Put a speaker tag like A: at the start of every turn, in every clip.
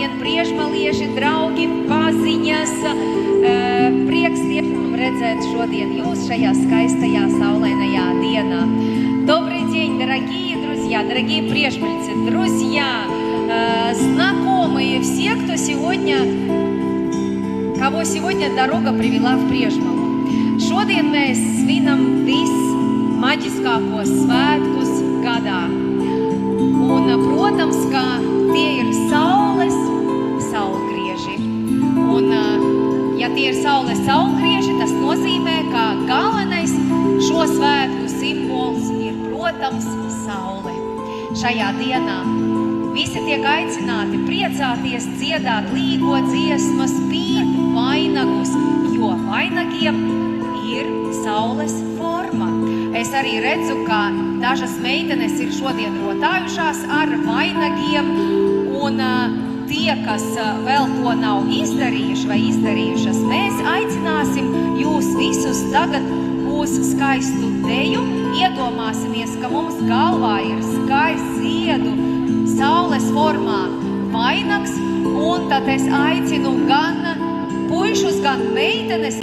A: šodien priežmalieši, draugi, paziņas. Prieks tiešām redzēt šodien jūs šajā skaistajā saulainajā dienā. Добрый день, дорогие друзья, дорогие прежмальцы, друзья, знакомые, все, кого сегодня дорога привела в Priežmalu. Šodien mēs svinam vismaģiskākos svētkus gadā. Un, protams, ka tie ir saulgrieži. Un, ja tie ir saulgrieži, tas nozīmē, ka galvenais šo svētku simbols ir, protams, saule. Šajā dienā visi tiek aicināti priecāties, dziedāt līgo dziesmas, pīt vainagus, jo vainagiem ir saules forma. Es arī redzu, ka dažas meitenes ir šodien rotājušās ar vainagiem, un tie, kas vēl to nav izdarījuši vai izdarījušas, mēs aicināsim jūs visus tagad uz skaistu deju. Iedomāsimies, ka mums galvā ir skaists ziedu saules formā vainags, un tad es aicinu gan puišus, gan meitenes.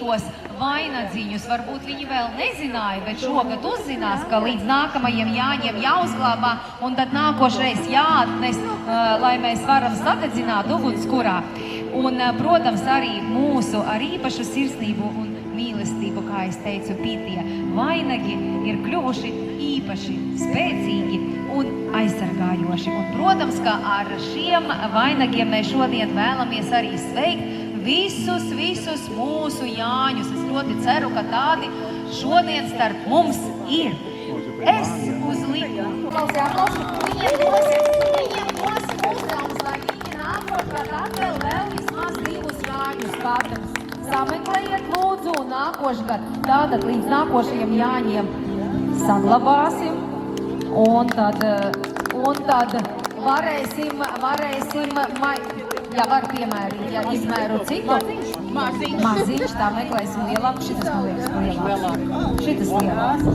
A: Tos vainagdziņus varbūt viņi vēl nezināja, bet šogad uzzinās, ka līdz nākamajiem Jāņiem jāuzglābā un tad nākošreiz jāatnes, lai mēs varam sadedzināt ugunskurā. Un, protams, arī mūsu ar īpašu sirsnību un mīlestību, kā es teicu, pītie vainagi ir kļuvuši īpaši spēcīgi un aizsargājoši. Un, protams, ka ar šiem vainagiem mēs šodien vēlamies arī sveikt visus mūsu Jāņus. Es ļoti ceru, ka tādi šodien starp mums ir. Es uzliku. Viņiem dos uzdevums, lai viņi nākošais atvēl vēl vismaz 2 Jāņus katrs. Sameklējiet lūdzu un nākošgad. Tātad līdz nākošajiem Jāņiem saglabāsim. Un tad varēsim ja var piemērīt, ja izmēru citu. Maziņš, tā meklēsim lielāku. Šitas man liekas lielāks. Šitas lielāks.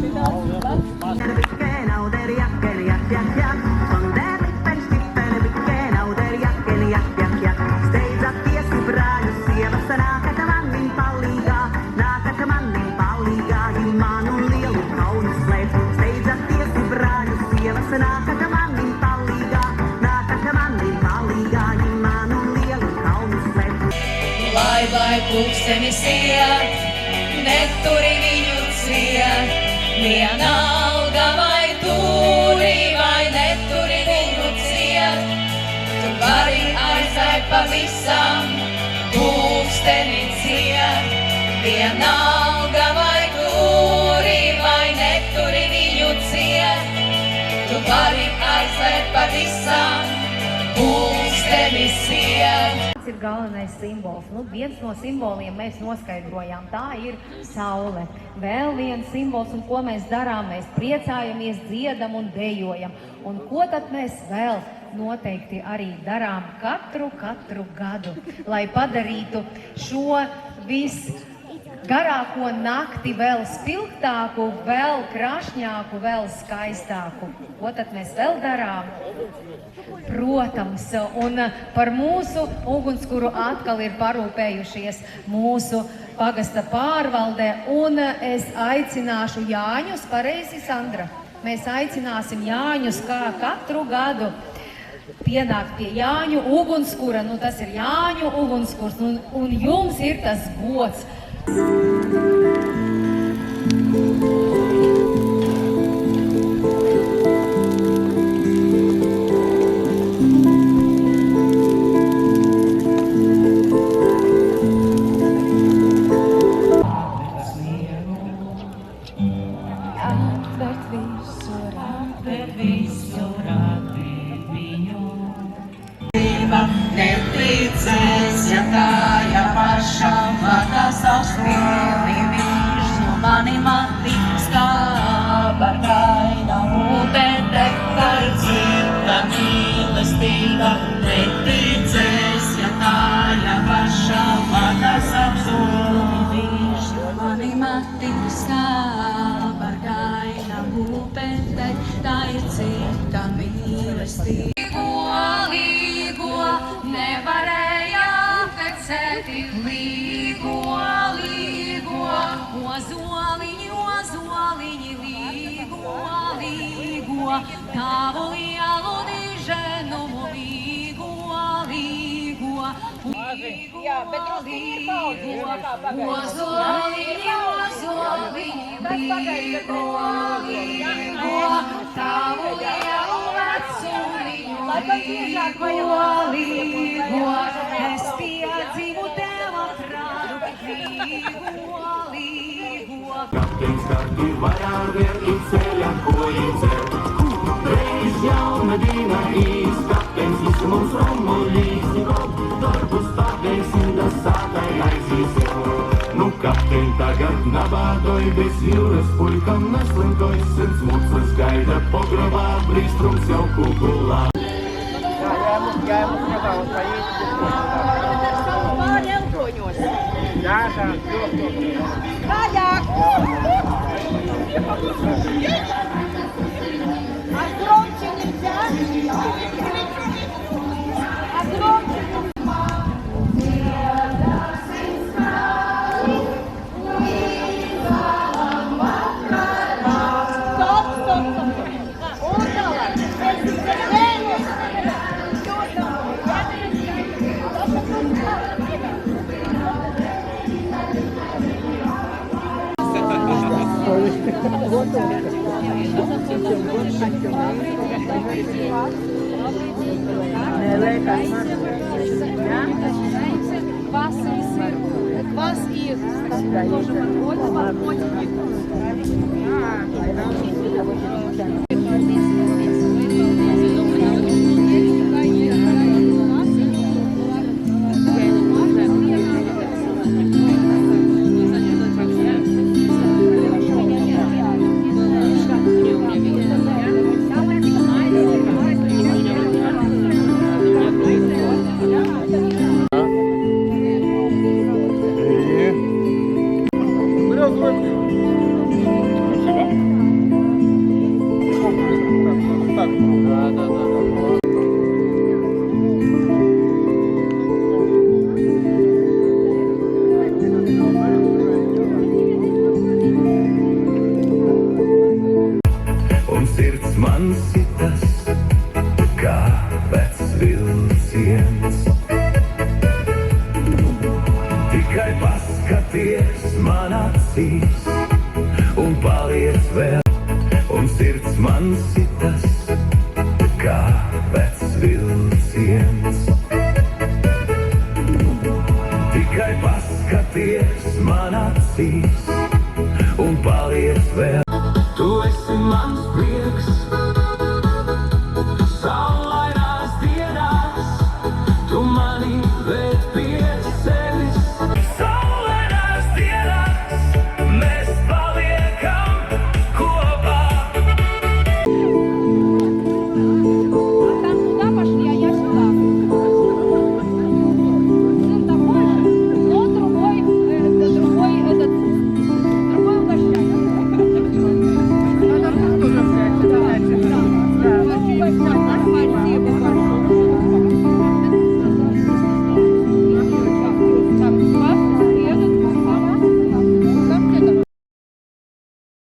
B: Lai pulkstenis iet, neturi viņu ciet, vienalga vai turi vai neturi viņu ciet. Tu vari aiziet pavisam, pulksteni ciet, vienalga vai turi vai neturi viņu ciet. Tu vari aiziet pavisam, pulksteni ciet.
A: Ir galvenais simbols. Viens no simboliem mēs noskaidrojām, tā ir saule. Vēl viens simbols, un ko mēs darām? Mēs priecājamies, dziedam un dejojam. Un ko tad mēs vēl noteikti arī darām katru gadu, lai padarītu šo garāko nakti vēl spilgtāku, vēl krašņāku, vēl skaistāku. Ko tad mēs vēl darām? Protams, un par mūsu ugunskuru atkal ir parūpējušies mūsu pagasta pārvaldē, un es aicināšu Jāņus, pareizi, Sandra? Mēs aicināsim Jāņus kā katru gadu pienākt pie Jāņu ugunskura, tas ir Jāņu ugunskurs, un jums ir tas gods.
B: visu radi viņu. Neticēs, ja tā, ja pašam vārdā savs pilni viņš no mani matiks kā barkaina upē tekta ir cita mīlestība. Neticēs, ja tā, ja pašam vārdā savs pilni viņš no mani matiks kā barkaina upē tekta ir cita mīlestība. Nevarēja aptecēt līgo, ozoliņi, līgo, tavu lielu diženumu līgo, ozoliņi, līgo, tavu lielu līgo, es piedzīvu tev atrādu, līgo.
C: Kapteinis karti vaļā vien ir ceļa, ko ieceļ. Reiz jauna dīna īs, kapteinis visu mums romulīs. Darbus pabeigsim, das sākai aizies jau. Nu, kaptein tagad nabādoj, bez jūras puikam neslinkoj. Sirds mucas gaida pogrobā, brīstrums jau kukulā.
D: Jäämos joka Kajak! А громче нельзя? А громче Квас и сыр. Квас и тоже подходит.
C: Sirds man sitas, kā vecs vilciens. Tikai paskaties man acīs un paliec vēl. Un sirds man sitas, kā vecs vilciens. Tikai paskaties man acīs